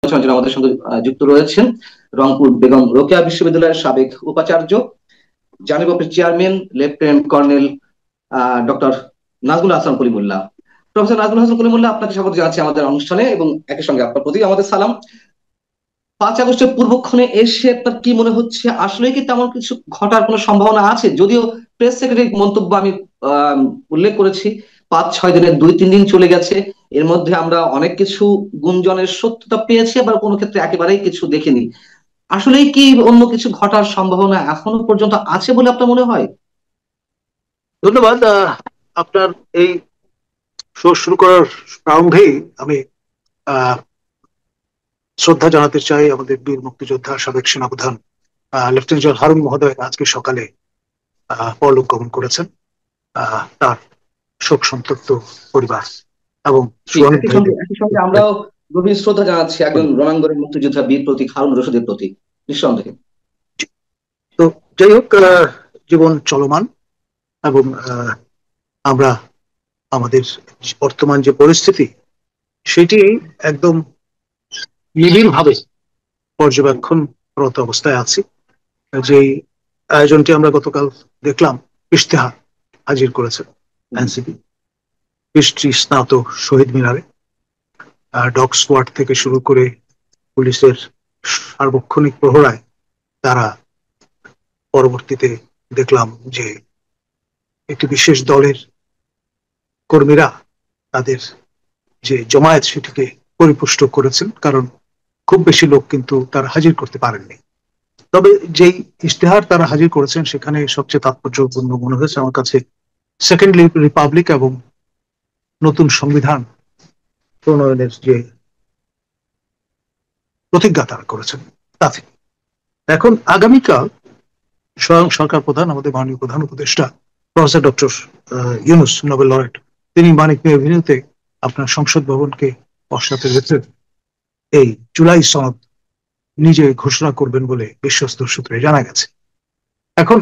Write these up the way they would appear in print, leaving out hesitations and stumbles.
আলোচনার আমাদের সঙ্গে যুক্ত রয়েছেন রংপুর বেগম রোকেয়া বিশ্ববিদ্যালয়ের সাবেক উপাচার্য, জানিব chairman lieutenant colonel doctor Nazmul Hasan Kalimullah. Professor Nazmul Hasan Kalimullah, আপনাকে স্বাগত জানাচ্ছি আমাদের অনুষ্ঠানে এবং একই সঙ্গে আপনার প্রতি আমাদের সালাম। 5 আগস্টের পূর্বক্ষণে এসে আপনার কি মনে হচ্ছে, আসলে কি তেমন কিছু ঘটার কোনো সম্ভাবনা আছে? যদিও প্রেস সেক্রেটারির মন্তব্য আমি আহ, উল্লেখ করেছি, 5-6 দিনের 2-3 দিন চলে গেছে, এর মধ্যে আমরা অনেক কিছু গুঞ্জনের সত্যতা পেয়েছি, আবার কোনো ক্ষেত্রে একেবারেই কিছু দেখিনি। আসলেই কি অন্য কিছু ঘটার সম্ভাবনা এখনো পর্যন্ত আছে বলে আপনার মনে হয়? ধন্যবাদ। আপনার এই শো শুরু করার প্রারম্ভেই আমি আহ, শ্রদ্ধা জানাতে চাই আমাদের বীর মুক্তিযোদ্ধা সাবেক সেনাপ্রধান লেফটেন্যান্ট জেনারেল হারুন মহোদয় আজকে সকালে পরলোক গমন করেছেন। তার শোক সন্তপ্ত পরিবার এবং জি, একই সঙ্গে আমরাও গভীর শ্রদ্ধা জানাচ্ছি একজন রণাঙ্গনের মুক্তিযোদ্ধা বীর প্রতীক হারুন রশিদের প্রতি, নিঃসন্দেহে। তো যাই হোক, জীবন চলমান এবং আমরা আমাদের বর্তমান যে পরিস্থিতি সেটি একদম নিবিড় ভাবে পর্যবেক্ষণরত অবস্থায় আছি। যে আয়োজনটি আমরা গতকাল দেখলাম, ইশতেহার হাজির করেছে এনসিপি, বৃষ্টি স্নাত শহীদ মিনারে ডগ স্কোয়াড থেকে শুরু করে পুলিশের সার্বক্ষণিক প্রহরায় তারা পরবর্তীতে দেখলাম যে একটি বিশেষ দলের কর্মীরা তাদের যে জমায়েত সেটিকে পরিপুষ্ট করেছেন, কারণ খুব বেশি লোক কিন্তু তারা হাজির করতে পারেননি। তবে যেই ইশতেহার তারা হাজির করেছেন সেখানে সবচেয়ে তাৎপর্যপূর্ণ মনে হয়েছে আমার কাছে সেকেন্ড রিপাবলিক এবং নতুন সংবিধান প্রণয়নের যে প্রতিজ্ঞা তারা করেছেন তাতে। এখন আগামীকাল স্বয়ং সরকার প্রধান, আমাদের মাননীয় প্রধান উপদেষ্টা professor doctor Yunus, Nobel laureate, তিনি মানিক মিয়া এভিনিউতে আপনার সংসদ ভবনকে পশ্চাতে রেখে এই জুলাই সনদ নিজে ঘোষণা করবেন বলে বিশ্বস্ত সূত্রে জানা গেছে। এখন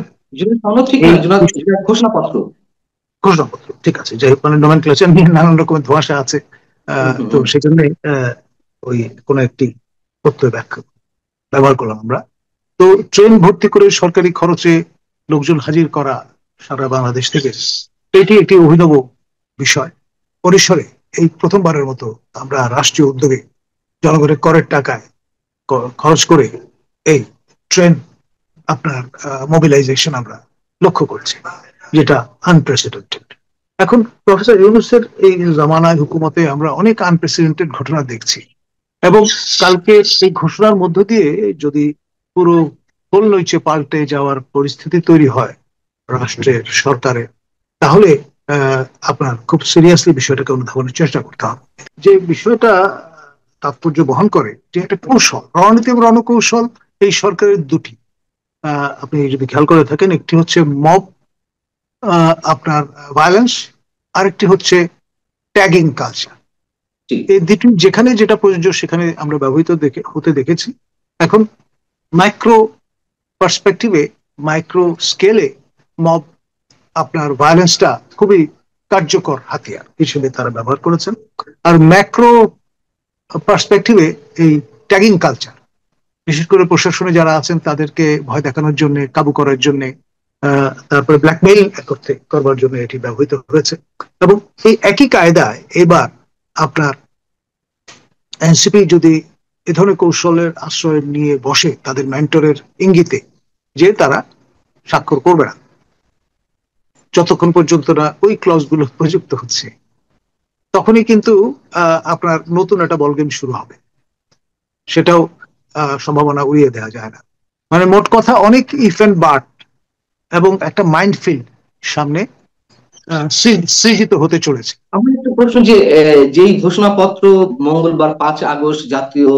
ঘোষণাপত্র, ঘোষণাপত্র ঠিক আছে, যাই হোক, মানে নোমেনক্লেচার নিয়ে নানান রকমের ধোঁয়াশা আছে। তো সেজন্য ওই কোন একটি প্রত্যয় ব্যাখ্যা ব্যবহার করলাম আমরা। তো ট্রেন ভর্তি করে সরকারি খরচে লোকজন হাজির করা সারা বাংলাদেশ থেকে, এটি একটি অভিনব বিষয় পরিসরে। এই প্রথমবারের মতো আমরা রাষ্ট্রীয় উদ্যোগে জনগণের করের টাকায় খরচ করে এই ট্রেন আপনার মোবিলাইজেশন আমরা লক্ষ্য করছি, যেটা আনপ্রেসিডেন্টেড। এখন প্রফেসর ইউনূসের এই জামানায় হুকুমতে আমরা অনেক আনপ্রেসিডেন্টেড ঘটনা দেখছি, এবং কালকে এই ঘোষণার মধ্য দিয়ে যদি পুরো খোল নইচে পাল্টে যাওয়ার পরিস্থিতি তৈরি হয় রাষ্ট্রের, সরকারের, তাহলে আপনার খুব সিরিয়াসলি বিষয়টাকে অনুধাবনের চেষ্টা করতে হবে। যে বিষয়টা তাৎপর্য বহন করে যে একটা কৌশল, রণনীতি এবং রণকৌশল এই সরকারের দুটি। আপনি যদি খেয়াল করে থাকেন, একটি হচ্ছে মব আপনার ভায়োলেন্স, আরেকটি হচ্ছে ট্যাগিং কালচার। এই দুটি যেখানে যেটা প্রযোজ্য সেখানে আমরা ব্যবহৃত হতে দেখেছি। এখন মাইক্রো পার্সপেক্টিভে, মাইক্রো স্কেলে মব আপনার ভায়োলেন্সটা খুবই কার্যকর হাতিয়ার হিসেবে তারা ব্যবহার করেছেন, আর ম্যাক্রো পার্সপেক্টিভে এই ট্যাগিং কালচার, বিশেষ করে প্রশাসনে যারা আছেন তাদেরকে ভয় দেখানোর জন্য, কাবু করার জন্য, তারপরে ব্ল্যাকমেইল করবার জন্য এটি ব্যবহৃত হয়েছে। এবং এই একই কায়দায় এবার আপনার এনসিপি যদি এ ধরনের কৌশলের আশ্রয় নিয়ে বসে তাদের মেন্টরের ইঙ্গিতে, যে তারা স্বাক্ষর করবে না যতক্ষণ পর্যন্ত না ওই ক্লজগুলো প্রযুক্ত হচ্ছে, তখনই কিন্তু আপনার নতুন একটা বল গেম শুরু হবে। সেটাও সম্ভাবনা উড়িয়ে দেওয়া যায় না। মানে মোট কথা অনেক ইফ এন্ড বাট এবং একটা মাইন্ডফিল্ড সামনে সৃজিত হতে চলেছে। আমার একটা প্রশ্ন, যে যেই ঘোষণাপত্র মঙ্গলবার 5 আগস্ট জাতীয়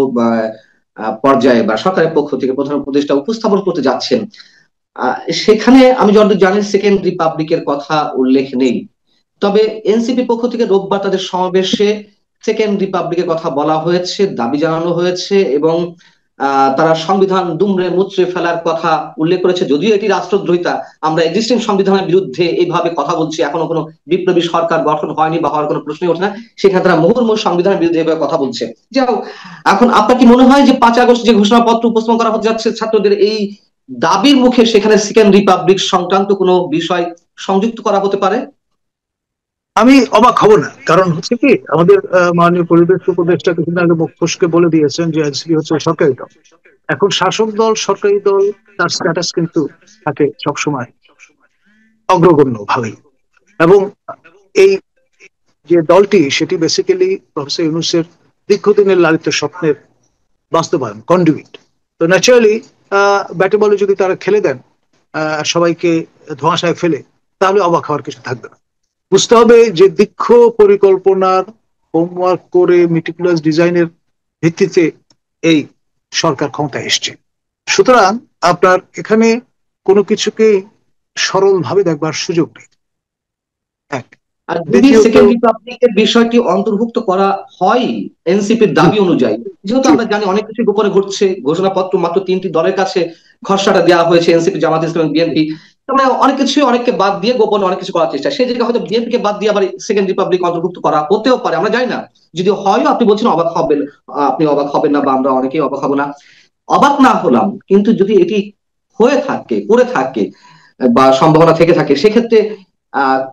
পর্যায়ে বা সরকারের পক্ষ থেকে প্রধান উপদেষ্টা উপস্থাপন করতে যাচ্ছেন, সেখানে আমি যতদূর জানি সেকেন্ড রিপাবলিকের কথা উল্লেখ নেই। তবে এনসিপি পক্ষ থেকে রোববার তাদের সমাবেশে সেকেন্ড রিপাবলিকের কথা বলা হয়েছে, দাবি জানানো হয়েছে, এবং তারা সংবিধান দুমড়ে মুচড়ে ফেলার কথা উল্লেখ করেছে, যদিও এটি রাষ্ট্রদ্রোহিতা। আমরা এক্সিস্টিং সংবিধানের বিরুদ্ধে এইভাবে কথা বলছি, এখনো কোনো বিপ্লবী সরকার গঠন হয়নি বা হওয়ার কোনো প্রশ্নই ওঠে না, সেখানে তারা মুহুর্মুহু সংবিধানের বিরুদ্ধে এভাবে কথা বলছে। যাও, এখন আপনার কি মনে হয় যে 5 আগস্ট যে ঘোষণাপত্র উপস্থাপন করা হতে যাচ্ছে ছাত্রদের, এই দাবির মুখে সেখানে সেকেন্ড রিপাবলিক সংক্রান্ত কোনো বিষয় সংযুক্ত করা হতে পারে? আমি অবাক হব না, কারণ হচ্ছে কি, আমাদের মাননীয় পরিবেশ উপদেষ্টা কিছুদিন আগে মুখ ফসকে বলে দিয়েছেন যে এনসিপি হচ্ছে সরকারি দল। এখন শাসক দল সরকারি দল, তার স্ট্যাটাস কিন্তু থাকে সবসময় অগ্রগণ্য ভাবেই। এবং এই যে দলটি, সেটি বেসিক্যালি প্রফেসর ইউনূসের দীর্ঘদিনের লালিত স্বপ্নের বাস্তবায়ন, কন্ডুইট। তো ন্যাচারালি ব্যাটে বলে যদি তারা খেলে দেন, সবাইকে ধোঁয়াশায় ফেলে, তাহলে অবাক হওয়ার কিছু থাকবে না। বুঝতে হবে যে দীর্ঘ পরিকল্পনার হোমওয়ার্ক করে মেটিকুলাস ডিজাইনের ভিত্তিতে এই সরকার ক্ষমতায় এসছে। সুতরাং আপনার এখানে কোনো কিছুকে সরলভাবে দেখবার সুযোগ নেই। এক। আর যদি দ্বিতীয়ত, সেকেন্ড রিপাবলিকের বিষয়টি অন্তর্ভুক্ত করা হয় এনসিপির দাবি অনুযায়ী, যেহেতু আমরা জানি অনেক কিছু গোপনে ঘটছে, ঘোষণাপত্র মাত্র 3টি দলের কাছে খসড়াটা দেওয়া হয়েছে, এনসিপি, জামাত ইসলাম, বিএনপি, মানে অনেক কিছু, অনেককে বাদ দিয়ে গোপনে অনেক কিছু করার চেষ্টা, সেই জায়গায় হয়তো বিএনপি কে বাদ দিয়ে আবার সেকেন্ড রিপাবলিক অন্তর্ভুক্ত করা হতেও পারে, আমরা জানি না। যদি হয়, আপনি বলছেন অবাক হবেন, আপনি অবাক হবেন না বা আমরা অনেকেই অবাক হব না, অবাক না হলাম। কিন্তু যদি এটি হয়ে থাকে, করে থাকে বা সম্ভাবনা থেকে থাকে, সেক্ষেত্রে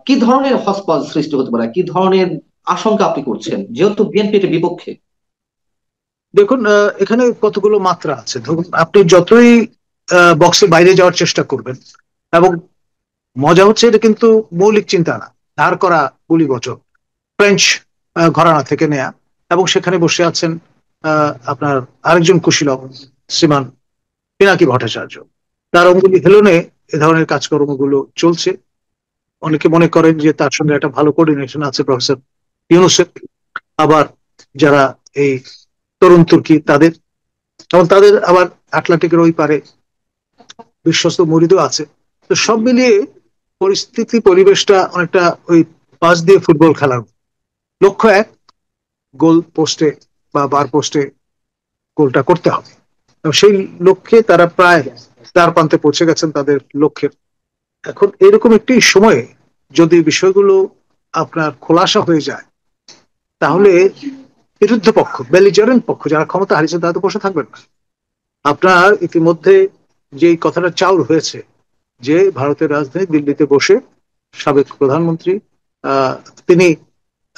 কি ধরনের হসপস সৃষ্টি হতে পারে, কি ধরনের আশঙ্কা আপনি করছেন, যেহেতু বিএনপি এর বিপক্ষে? দেখুন, এখানে কতগুলো মাত্রা আছে। ধরুন, আপনি যতই বক্সের বাইরে যাওয়ার চেষ্টা করবেন, এবং মজা হচ্ছে এটা কিন্তু মৌলিক চিন্তা না, ধার করা গুলি বচন, ফ্রেঞ্চ ঘরানা থেকে নেয়া। এবং সেখানে বসে আছেন আপনার আরেকজন কুশীলব, শ্রীমান পিনাকি ভট্টাচার্য। তার অঙ্গুলি হেলনে এ ধরনের কাজকর্মগুলো চলছে। অনেকে মনে করেন যে তার সঙ্গে একটা ভালো কোঅর্ডিনেশন আছে প্রফেসর ইউনূসের। আবার যারা এই তরুণ তুর্কি, তাদের, এবং তাদের আবার আটলান্টিকের ওই পারে বিশ্বস্ত মুরিদও আছে। তো সব মিলিয়ে পরিস্থিতি, পরিবেশটা অনেকটা ওই পাস দিয়ে ফুটবল খেলার। লক্ষ্য এক, গোল পোস্টে বা বার পোস্টে গোলটা করতে হবে। এবং সেই লক্ষ্যে তারা প্রায় দ্বার প্রান্তে পৌঁছে গেছেন তাদের লক্ষ্যের। এখন এরকম একটি সময়ে যদি বিষয়গুলো আপনার খোলাসা হয়ে যায়, তাহলে বিরুদ্ধ পক্ষ, বেলিজারেন্ট পক্ষ, যারা ক্ষমতা হারিয়েছে, তারা তো বসে থাকবেন না। আপনার ইতিমধ্যে যেই কথাটা চাউর হয়েছে যে ভারতের রাজধানী দিল্লিতে বসে সাবেক প্রধানমন্ত্রী তিনি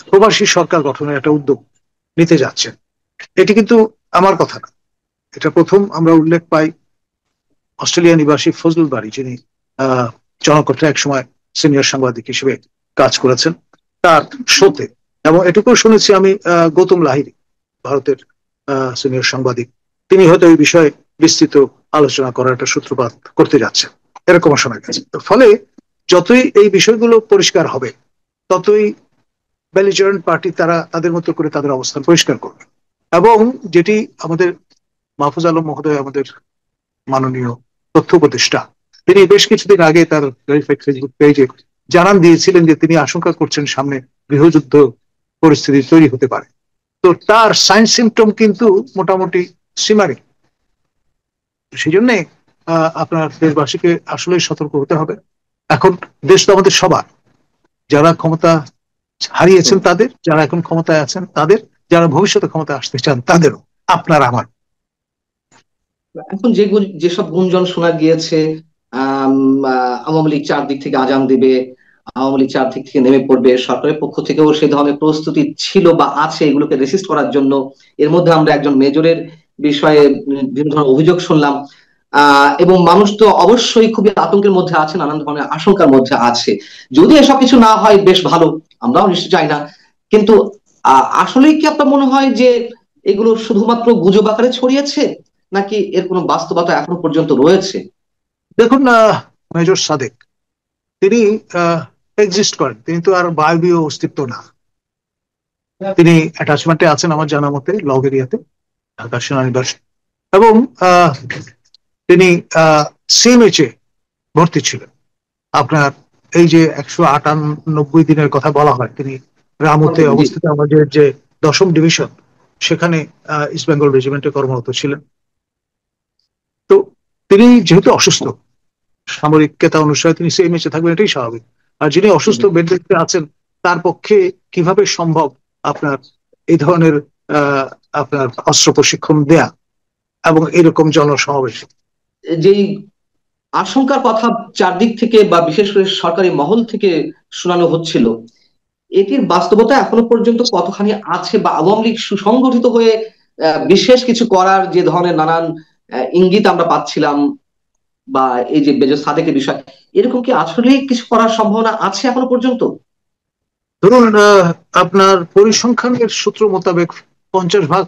প্রবাসী সরকার গঠনের একটা উদ্যোগ নিতে যাচ্ছেন, এটি কিন্তু আমার কথা না। এটা প্রথম আমরা উল্লেখ পাই অস্ট্রেলিয়া নিবাসী ফজলুল বারী, যিনি জনকণ্ঠে একসময় সিনিয়র সাংবাদিক হিসেবে কাজ করেছেন, তার শোতে। এবং এটুকু শুনেছি আমি, গৌতম লাহিড়ী, ভারতের সিনিয়র সাংবাদিক, তিনি হয়তো এই বিষয়ে বিস্তৃত আলোচনা করার একটা সূত্রপাত করতে যাচ্ছেন, এরকম শোনা গেছে। ফলে যতই এই বিষয়গুলো পরিষ্কার হবে, ততই বেলিজারেন্ট পার্টি তারা তাদের মতো করে তাদের অবস্থান পরিষ্কার করবে। এবং যেটি আমাদের মাহফুজ আলম মহোদয়, আমাদের মাননীয় তথ্য উপদেষ্টা, তিনি বেশ কিছুদিন আগে তার ভেরিফাইড ফেসবুক পেজে জানান দিয়েছিলেন যে তিনি আশঙ্কা করছেন সামনে গৃহযুদ্ধ পরিস্থিতি তৈরি হতে পারে। তো তার সাইন সিমটম কিন্তু মোটামুটি সীমারে। সেই জন্যে আপনার দেশবাসীকে আসলে সতর্ক হতে হবে। এখন দেশ তো আমাদের সবার, যারা ক্ষমতা হারিয়েছেন তাদের, যারা এখন ক্ষমতায় আছেন তাদের, যারা ভবিষ্যতে ক্ষমতায় আসতে চান তাদেরও, আপনার আমার। এখন যেসব গুঞ্জন শোনা গিয়েছে, আওয়ামী লীগ চারদিক থেকে আজান দিবে, আওয়ামী লীগ চারদিক থেকে নেমে পড়বে, সরকারের পক্ষ থেকেও সেই ধরনের প্রস্তুতি ছিল বা আছে এগুলোকে রেসিস্ট করার জন্য। এর মধ্যে আমরা একজন মেজরের বিষয়ে বিভিন্ন ধরনের অভিযোগ শুনলাম। এবং মানুষ তো অবশ্যই খুবই আতঙ্কের মধ্যে আছে, নানান ধরনের আশঙ্কার মধ্যে আছে। যদি এসব কিছু না হয় বেশ ভালো, আমরাও নিশ্চয় চাই না। কিন্তু আসলেই কি আপনার মনে হয় যে এগুলো শুধুমাত্র গুজব আকারে ছড়িয়েছে, নাকি এর কোনো বাস্তবতা এখনো পর্যন্ত রয়েছে? দেখুন, মেজর সাদেক তিনি এক্সিস্ট করেন, তিনি তো আর বায়বীয় অস্তিত্ব না। তিনি অ্যাটাচমেন্টে আছেন আমার জানা মতে লগ এরিয়াতে, ঢাকা সেনানিবাস। এবং তিনি সিএমএইচে ভর্তি ছিলেন। আপনার এই যে 198 দিনের কথা বলা হয়, তিনি রামুতে অবস্থিত আমাদের যে 10ম ডিভিশন, সেখানে ইস্ট বেঙ্গল রেজিমেন্টে কর্মরত ছিলেন। তিনি যেহেতু অসুস্থ, সামরিক কেতা অনুসারে তিনি সেই ম্যাচে থাকবেন, এটাই স্বাভাবিক। আর যিনি অসুস্থ বেড রেস্টে আছেন, তার পক্ষে কিভাবে সম্ভব আপনার এই ধরনের আপনার অস্ত্র প্রশিক্ষণ দেয়া এবং এরকম জনসমাবেশ? যেই আশঙ্কার কথা চারদিক থেকে বা বিশেষ করে সরকারি মহল থেকে শোনানো হচ্ছিল, এটির বাস্তবতা এখনো পর্যন্ত কতখানি আছে, বা আওয়ামী লীগ সুসংগঠিত হয়ে বিশেষ কিছু করার যে ধরনের নানান ইঙ্গিত আমরা পাচ্ছিলাম, বা এই যে বেজর সাদেকের বিষয়, এরকম কি আসলে কিছু করার সম্ভাবনা আছে এখনো পর্যন্ত? ধরুন, আপনার পরিসংখ্যানের সূত্র মোতাবেক 50 ভাগ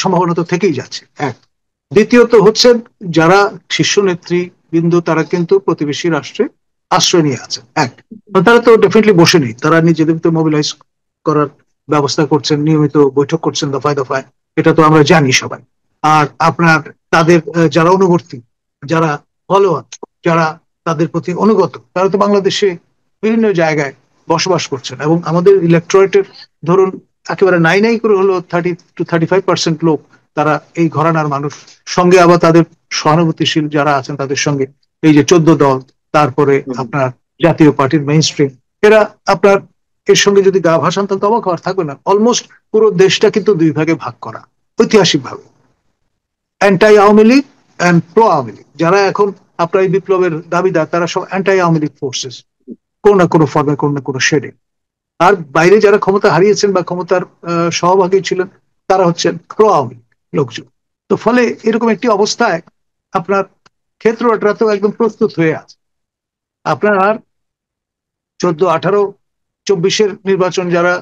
সম্ভাবনা তো থেকেই যাচ্ছে, এক। দ্বিতীয়ত হচ্ছে, যারা শীর্ষ নেতৃবৃন্দ তারা কিন্তু প্রতিবেশী রাষ্ট্রে আশ্রয় নিয়ে আছেন, এক। তারা তো ডেফিনেটলি বসে নেই, তারা নিজেদের তো মোবিলাইজ করার ব্যবস্থা করছেন, নিয়মিত বৈঠক করছেন দফায় দফায়, এটা তো আমরা জানি সবাই। আর আপনার তাদের যারা অনুবর্তী, যারা ফলোয়ার, যারা তাদের প্রতি অনুগত, তারা তো বাংলাদেশে বিভিন্ন জায়গায় বসবাস করছেন। এবং আমাদের ইলেকট্রয়েটের ধরুন একেবারে নাই নাই করে হলো 30 to 35% লোক তারা এই ঘরানার মানুষ। সঙ্গে আবার তাদের সহানুভূতিশীল যারা আছেন তাদের সঙ্গে এই যে 14 দল, তারপরে আপনার জাতীয় পার্টির মেইন স্ট্রিম, এরা আপনার এর সঙ্গে যদি গা ভাসান তাহলে অবাক হওয়ার থাকবে না। অলমোস্ট পুরো দেশটা কিন্তু দুই ভাগে ভাগ করা ঐতিহাসিক ভাবে, anti Awami League and pro Awami League. যারা এখন আপনার এই বিপ্লবের দাবিদার, তারা সব অ্যান্টাই আওয়ামী লীগ ফোর্সেস, কোনো না কোনো ফর্মে, কোনো না কোনো শেডে। আর বাইরে যারা ক্ষমতা হারিয়েছেন বা ক্ষমতার সহভাগী ছিলেন, তারা হচ্ছেন প্রো আওয়ামী লীগ লোকজন। তো ফলে এরকম একটি অবস্থায় আপনার ক্ষেত্রটা তো একদম প্রস্তুত হয়ে আছে। আপনার 14, 18, 24-এর নির্বাচন যারা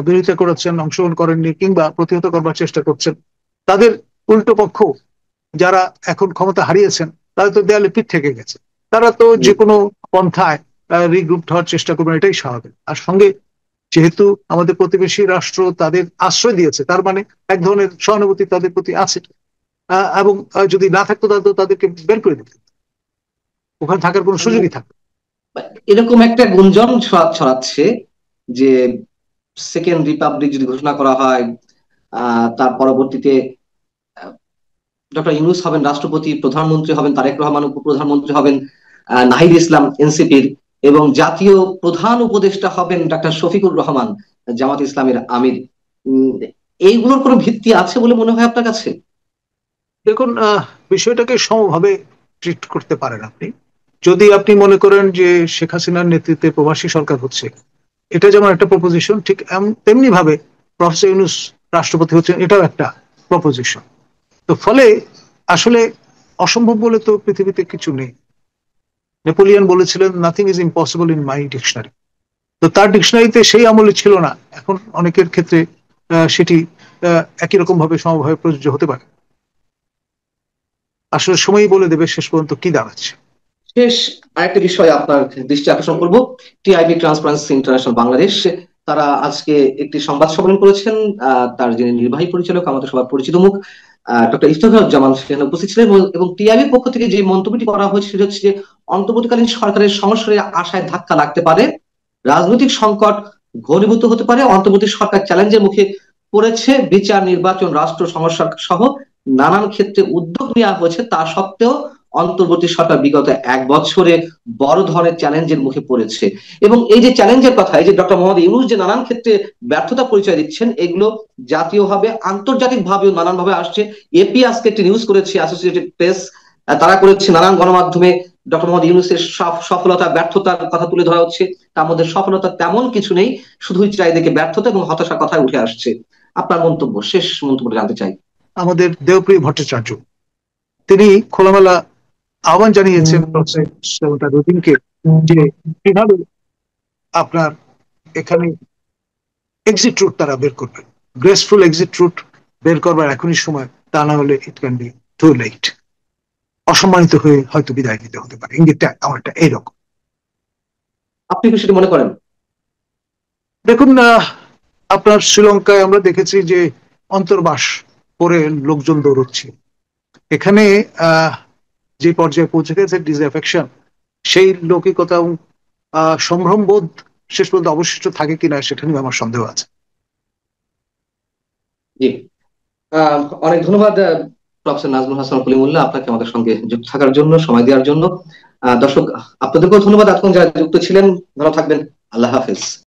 বিরোধিতা করেছেন, অংশগ্রহণ করেননি কিংবা প্রতিহত করবার চেষ্টা করছেন, তাদের উল্টো পক্ষ যারা এখন ক্ষমতা হারিয়েছেন, তাদের তো দেয়ালে পিঠ থেকে গেছে। তারা তো যে কোনো পন্থায় রিগ্রুপ হওয়ার চেষ্টা করবেন, এটাই স্বাভাবিক। আর সঙ্গে যেহেতু আমাদের প্রতিবেশী রাষ্ট্র তাদের আশ্রয় দিয়েছে, তার মানে এক ধরনের সহানুভূতি তাদের প্রতি আছে। এবং যদি না থাকতো তাহলে তো তাদেরকে বের করে দিত, ওখানে থাকার কোনো সুযোগই থাকতো। এরকম একটা গুঞ্জন ছড়াচ্ছে যে সেকেন্ড রিপাবলিক যদি ঘোষণা করা হয়, তার পরবর্তীতে ডক্টর ইউনূস হবেন রাষ্ট্রপতি, প্রধানমন্ত্রী হবেন তারেক রহমান, উপপ্রধানমন্ত্রী হবেন নাহিদ ইসলাম এনসিপির, এবং জাতীয় প্রধান উপদেষ্টা হবেন ডাক্তার শফিকুর রহমান জামাত ইসলামের আমির। এইগুলোর কোনো ভিত্তি আছে বলে মনে হয় আপনার কাছে? দেখুন, বিষয়টাকে সমভাবে ট্রিট করতে পারেন আপনি। যদি আপনি মনে করেন যে শেখ হাসিনার নেতৃত্বে প্রবাসী সরকার হচ্ছে, এটা যেমন একটা প্রপোজিশন, ঠিক তেমনি ভাবে প্রফেসর ইউনূস রাষ্ট্রপতি হচ্ছেন, এটাও একটা প্রপোজিশন। তো ফলে আসলে অসম্ভব বলে তো পৃথিবীতে কিছু নেই। নেপোলিয়ান বলেছিলেন, nothing is impossible in my dictionary. তো তার ডিকশনারিতে সেই আমলে ছিল না, এখন অনেকের ক্ষেত্রে সেটি একই রকম ভাবে সমভাবে প্রযোজ্য হতে পারে। আসলে সময়ই বলে দেবে শেষ পর্যন্ত কি দাঁড়াচ্ছে। শেষ আরেকটা বিষয় আপনার দৃষ্টি আকর্ষণ করব। টিআইবি ট্রান্সপারেন্সি ইন্টারন্যাশনাল বাংলাদেশ, তারা আজকে একটি সংবাদ সম্মেলন করেছেন। তার যিনি নির্বাহী পরিচালক, আমাদের সবার পরিচিত মুখ ডক্টর ইফতেখারুজ্জামান সেখানে উপস্থিত ছিলেন, এবং টিআইবির পক্ষ থেকে যে মন্তব্যটি করা হয়েছে সেটা হচ্ছে যে অন্তর্বর্তীকালীন সরকারের সংস্কারের আশায় ধাক্কা লাগতে পারে, রাজনৈতিক সংকট ঘনীভূত হতে পারে, অন্তর্বর্তী সরকার চ্যালেঞ্জের মুখে পড়েছে, বিচার, নির্বাচন, রাষ্ট্র সংস্কার সহ নানান ক্ষেত্রে উদ্যোগ নেওয়া হয়েছে, তা সত্ত্বেও অন্তর্বর্তী সরকার বিগত 1 বছরে বড় ধরনের চ্যালেঞ্জের মুখে পড়েছে। এবং এই যে চ্যালেঞ্জের কথা, এই যে ডক্টর মোহাম্মদ ইউনূস যে নানান ক্ষেত্রে ব্যর্থতা পরিচয় দিচ্ছেন, এগুলো জাতীয়ভাবে আন্তর্জাতিক ভাবেও নানান ভাবে আসছে। এপি আজকে একটি নিউজ করেছে, অ্যাসোসিয়েটেড প্রেস তারা করেছে, নানান গণমাধ্যমে ডক্টর মোহাম্মদ ইউনূসের সফলতা ব্যর্থতার কথা তুলে ধরা হচ্ছে। তার মধ্যে সফলতা তেমন কিছু নেই, শুধুই চারিদিকে ব্যর্থতা এবং হতাশার কথা উঠে আসছে। আপনার মন্তব্য, শেষ মন্তব্য জানতে চাই। আমাদের দেবপ্রিয় ভট্টাচার্য, তিনি খোলামেলা আহ্বান জানিয়েছেন তার রুটিনকে, যে কিভাবে আপনার এখানে এক্সিট রুট তারা বের করবে, গ্রেসফুল এক্সিট রুট বের করবার এখনই সময়, তা না হলে it can be too late. অসম্মানিত হয়ে হয়তো বিদায় নিতে হতে পারে, ইঙ্গিতটা আমারটা এইরকম। আপনি কি সেটা মনে করেন? দেখুন, আপনার শ্রীলঙ্কায় আমরা দেখেছি যে অন্তর্বাস করে লোকজন দৌড়চ্ছে। এখানে যে পর্যায়ে পৌঁছে গেছে ডিসঅ্যাফেকশন, সেই লৌকিকতা এবং সম্ভ্রম বোধ শেষ পর্যন্ত অবশিষ্ট থাকে কিনা সেটা নিয়ে আমার সন্দেহ আছে। জি, অনেক ধন্যবাদ প্রফেসর নাজমুল হাসান কলিমুল্লাহ, আপনাকে আমাদের সঙ্গে যুক্ত থাকার জন্য, সময় দেওয়ার জন্য। দর্শক, আপনাদেরকেও ধন্যবাদ, এতক্ষণ যারা যুক্ত ছিলেন। ভালো থাকবেন। আল্লাহ হাফেজ।